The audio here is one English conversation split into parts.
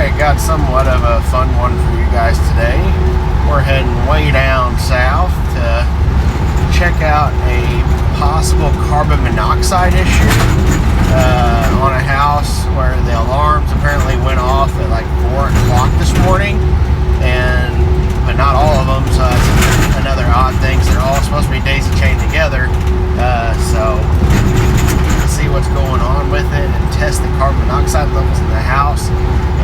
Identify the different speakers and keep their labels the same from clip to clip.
Speaker 1: I got somewhat of a fun one for you guys today. We're heading way down south to check out a possible carbon monoxide issue on a house where the alarms apparently went off at like 4 o'clock this morning, but not all of them, so that's another odd thing. So they're all supposed to be daisy chained together. So see what's going on with it and test the carbon monoxide levels in the house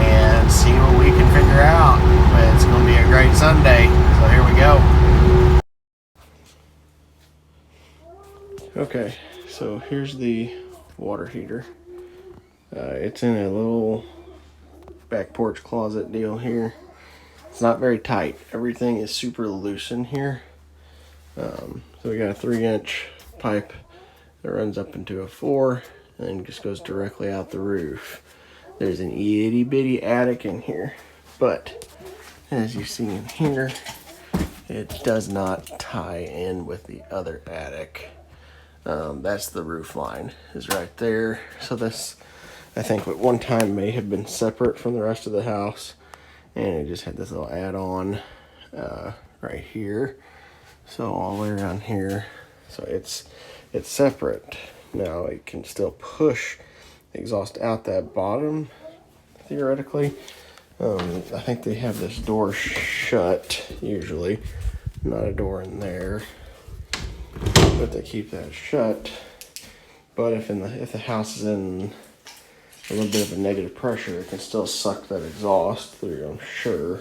Speaker 1: and see what we can figure out. But it's going to be a great Sunday, so here we go. Okay, so here's the water heater. It's in a little back porch closet deal here. It's not very tight. Everything is super loose in here. So we got a 3-inch pipe that runs up into a 4 and then just goes directly out the roof. There's an itty bitty attic in here, but as you see in here, it does not tie in with the other attic. That's the roof line is right there. So this, I think at one time may have been separate from the rest of the house, and it just had this little add-on right here. So all the way around here, so it's separate. Now it can still push the exhaust out that bottom, theoretically. I think they have this door shut usually, not a door in there, but they keep that shut. But if the house is in a little bit of a negative pressure, it can still suck that exhaust through, I'm sure.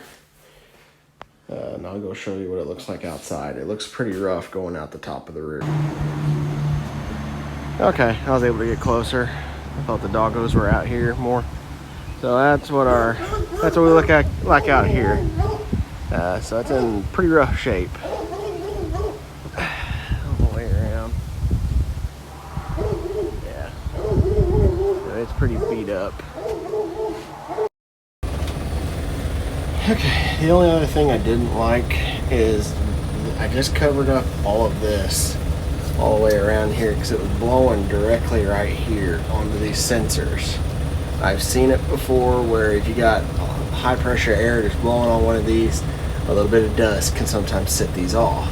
Speaker 1: And I'll go show you what it looks like outside. It looks pretty rough going out the top of the roof. Okay, I was able to get closer. I thought the doggos were out here more. So that's what we look at like out here. So it's in pretty rough shape. All the way around. Yeah. So it's pretty beat up. Okay, the only other thing I didn't like is I just covered up all of this all the way around here because it was blowing directly right here onto these sensors. I've seen it before where if you got high pressure air just blowing on one of these, a little bit of dust can sometimes set these off.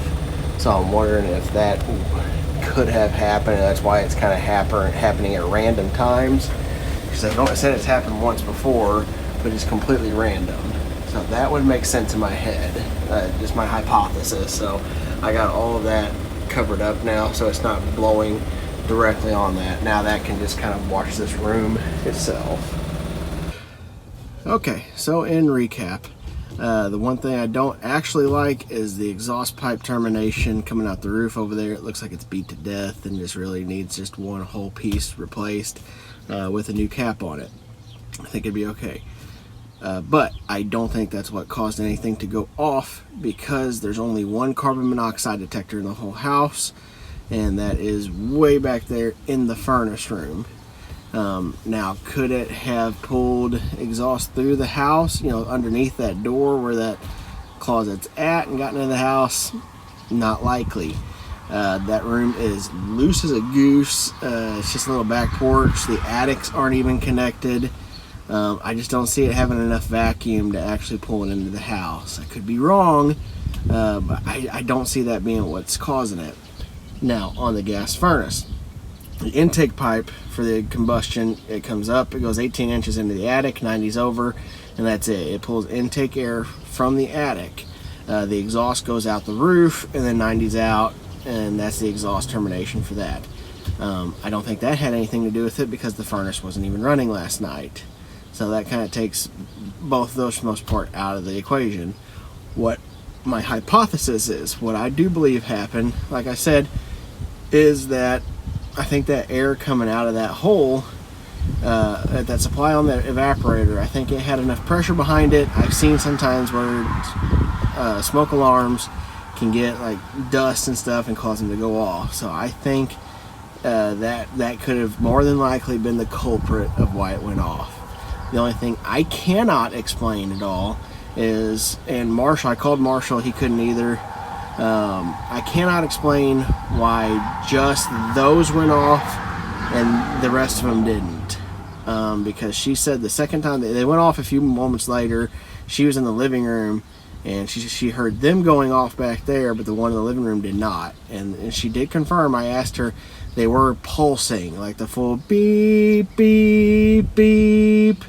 Speaker 1: So I'm wondering if that could have happened, and that's why it's kind of happening at random times. Because I said it's happened once before, but it's completely random. So that would make sense in my head, just my hypothesis. So I got all of that covered up now, so it's not blowing directly on that. Now that can just kind of watch this room itself. Okay, so in recap, the one thing I don't actually like is the exhaust pipe termination coming out the roof over there. It looks like it's beat to death and just really needs just one whole piece replaced with a new cap on it. I think it'd be okay. But I don't think that's what caused anything to go off, because there's only one carbon monoxide detector in the whole house, and that is way back there in the furnace room. Now, could it have pulled exhaust through the house, underneath that door where that closet's at, and gotten into the house? Not likely. That room is loose as a goose. It's just a little back porch. The attics aren't even connected. I just don't see it having enough vacuum to actually pull it into the house. I could be wrong, but I don't see that being what's causing it. Now, on the gas furnace, the intake pipe for the combustion, it comes up, it goes 18 inches into the attic, 90's over, and that's it. It pulls intake air from the attic. The exhaust goes out the roof, and then 90's out, and that's the exhaust termination for that. I don't think that had anything to do with it because the furnace wasn't even running last night. So that kind of takes both those for the most part out of the equation. What my hypothesis is, what I do believe happened, like I said, is that I think that air coming out of that hole, that supply on the evaporator, I think it had enough pressure behind it. I've seen sometimes where smoke alarms can get like dust and stuff and cause them to go off. So I think that could have more than likely been the culprit of why it went off. The only thing I cannot explain at all is, and Marshall, I called Marshall, he couldn't either. I cannot explain why just those went off and the rest of them didn't. because she said the second time they went off a few moments later, she was in the living room and she heard them going off back there, but the one in the living room did not. And she did confirm. I asked her, they were pulsing, like the full beep, beep, beep,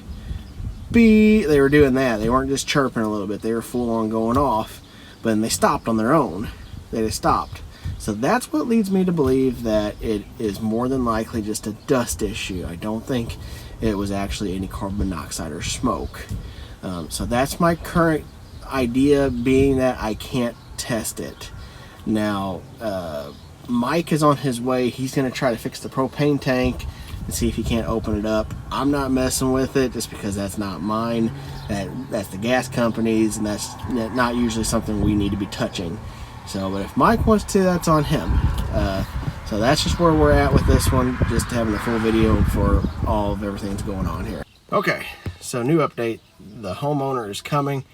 Speaker 1: beep. They were doing that. They weren't just chirping a little bit. They were full on going off, but then they stopped on their own. They just stopped. So that's what leads me to believe that it is more than likely just a dust issue. I don't think it was actually any carbon monoxide or smoke. So that's my current idea, being that I can't test it. Now, Mike is on his way. He's going to try to fix the propane tank and see if he can't open it up. I'm not messing with it just because that's not mine. That's the gas company's, and that's not usually something we need to be touching. So, but if Mike wants to, that's on him. So that's just where we're at with this one, just having a full video for all of everything that's going on here. Okay, so new update. The homeowner is coming,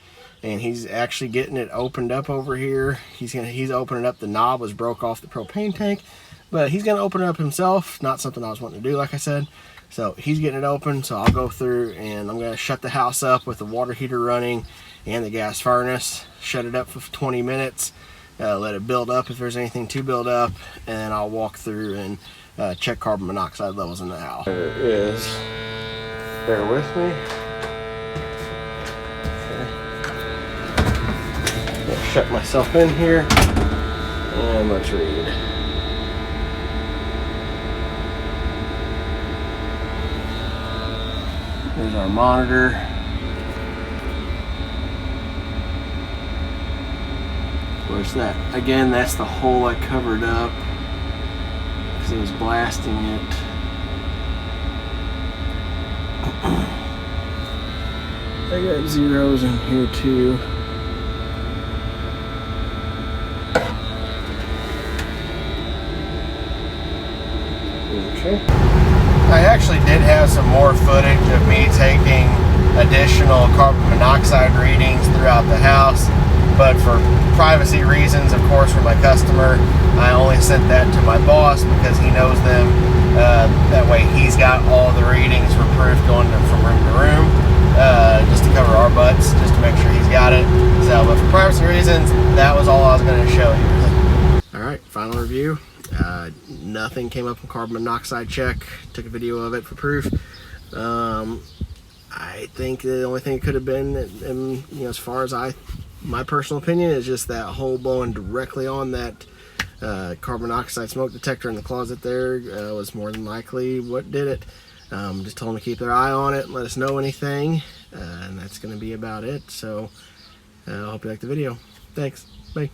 Speaker 1: and he's actually getting it opened up over here. He's opening up. The knob was broke off the propane tank, but he's gonna open it up himself. Not something I was wanting to do, like I said. So he's getting it open, so I'll go through and I'm gonna shut the house up with the water heater running and the gas furnace. Shut it up for 20 minutes. Let it build up if there's anything to build up, and then I'll walk through and check carbon monoxide levels in the house. There it is. Bear with me. Okay. I'll shut myself in here, and let's read. There's our monitor. Where's that? Again, that's the hole I covered up because it was blasting it. I got zeros in here too. Okay. I actually did have some more footage of me taking additional carbon monoxide readings throughout the house, but for privacy reasons, of course, for my customer, I only sent that to my boss because he knows them. That way he's got all the readings for proof going from room to room, just to cover our butts, just to make sure he's got it. So, but for privacy reasons, that was all I was going to show you. Alright, final review. Nothing came up on carbon monoxide check. Took a video of it for proof. I think the only thing it could have been, and, you know, as far as my personal opinion, is just that hole blowing directly on that carbon monoxide smoke detector in the closet there was more than likely what did it. Just told them to keep their eye on it and let us know anything, and that's going to be about it. So I hope you like the video. Thanks. Bye.